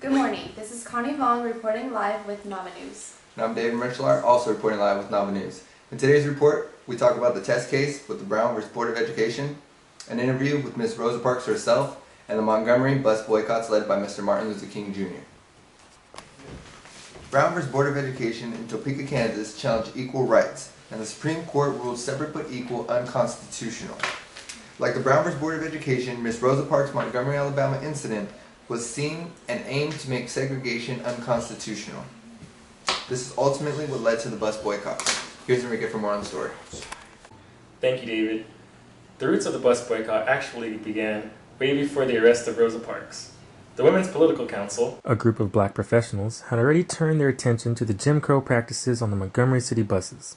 Good morning. This is Connie reporting live with Nava News. And I'm David Merchlar, also reporting live with Nava News. In today's report, we talk about the test case with the Brown vs. Board of Education, an interview with Ms. Rosa Parks herself, and the Montgomery bus boycotts led by Mr. Martin Luther King Jr. Brown vs. Board of Education in Topeka, Kansas challenged equal rights, and the Supreme Court ruled separate but equal unconstitutional. Like the Brown vs. Board of Education, Ms. Rosa Parks' Montgomery, Alabama incident was seen and aimed to make segregation unconstitutional. This is ultimately what led to the bus boycott. Here's Enrique for more on the story. Thank you, David. The roots of the bus boycott actually began way before the arrest of Rosa Parks. The Women's Political Council, a group of black professionals, had already turned their attention to the Jim Crow practices on the Montgomery City buses.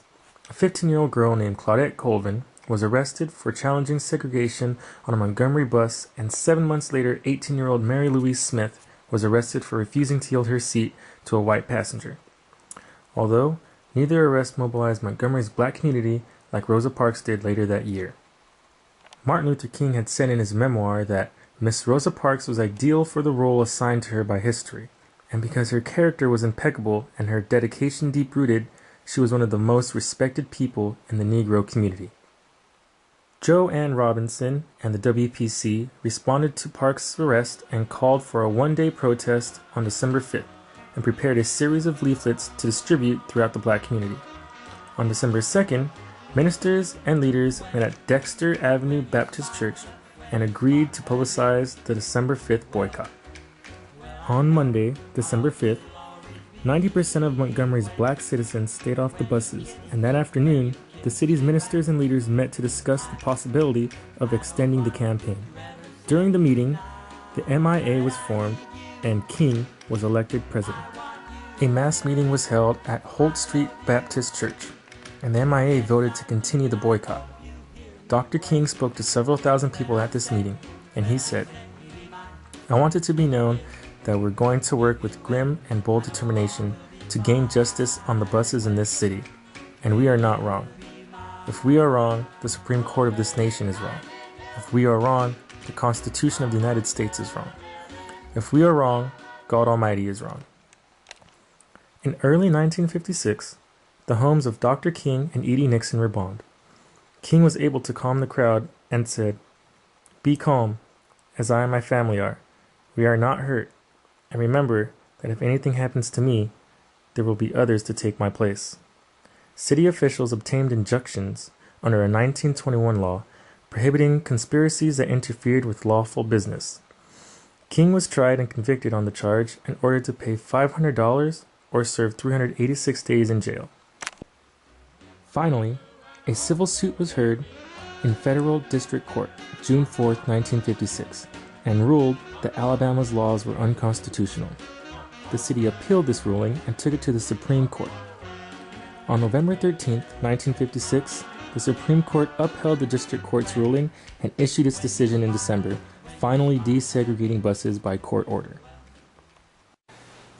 A 15-year-old girl named Claudette Colvin was arrested for challenging segregation on a Montgomery bus, and 7 months later, 18-year-old Mary Louise Smith was arrested for refusing to yield her seat to a white passenger. Although neither arrest mobilized Montgomery's black community like Rosa Parks did later that year. Martin Luther King had said in his memoir that Miss Rosa Parks was ideal for the role assigned to her by history, and because her character was impeccable and her dedication deep-rooted, she was one of the most respected people in the Negro community. Jo Ann Robinson and the WPC responded to Parks' arrest and called for a one-day protest on December 5th and prepared a series of leaflets to distribute throughout the black community. On December 2nd, ministers and leaders met at Dexter Avenue Baptist Church and agreed to publicize the December 5th boycott. On Monday, December 5th, 90% of Montgomery's black citizens stayed off the buses, and that afternoon, the city's ministers and leaders met to discuss the possibility of extending the campaign. During the meeting, the MIA was formed and King was elected president. A mass meeting was held at Holt Street Baptist Church, and the MIA voted to continue the boycott. Dr. King spoke to several thousand people at this meeting, and he said, "I want it to be known that we're going to work with grim and bold determination to gain justice on the buses in this city, and we are not wrong. If we are wrong, the Supreme Court of this nation is wrong. If we are wrong, the Constitution of the United States is wrong. If we are wrong, God Almighty is wrong." In early 1956, the homes of Dr. King and Edie Nixon were bombed. King was able to calm the crowd and said, "Be calm, as I and my family are. We are not hurt. And remember that if anything happens to me, there will be others to take my place." City officials obtained injunctions under a 1921 law prohibiting conspiracies that interfered with lawful business. King was tried and convicted on the charge and ordered to pay $500 or serve 386 days in jail. Finally, a civil suit was heard in Federal District Court June 4, 1956, and ruled that Alabama's laws were unconstitutional. The city appealed this ruling and took it to the Supreme Court. On November 13, 1956, the Supreme Court upheld the District Court's ruling and issued its decision in December, finally desegregating buses by court order.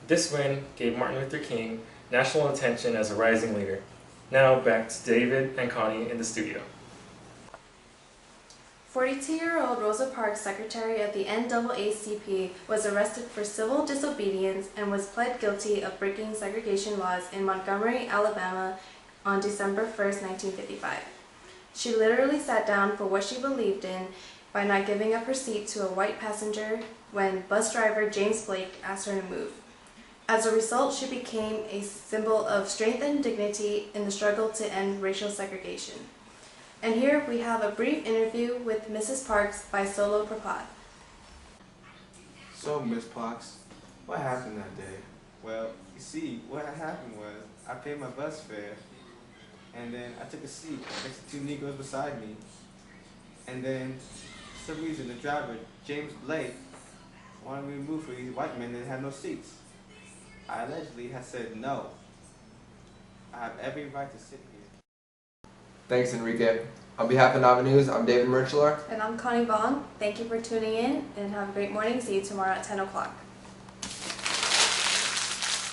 This win gave Martin Luther King national attention as a rising leader. Now back to David and Connie in the studio. 42-year-old Rosa Parks, secretary of the NAACP, was arrested for civil disobedience and was pled guilty of breaking segregation laws in Montgomery, Alabama on December 1st, 1955. She literally sat down for what she believed in by not giving up her seat to a white passenger when bus driver James Blake asked her to move. As a result, she became a symbol of strength and dignity in the struggle to end racial segregation. And here we have a brief interview with Mrs. Parks by Solo Prapat. So, Miss Parks, what happened that day? Well, you see, what had happened was I paid my bus fare, and then I took a seat next to two Negroes beside me, and then for some reason the driver, James Blake, wanted me to move for these white men that had no seats. I allegedly had said no. I have every right to sit here. Thanks, Enrique. On behalf of Nava News, I'm David Merchlar. And I'm Connie Vaughn. Thank you for tuning in and have a great morning. See you tomorrow at 10 o'clock.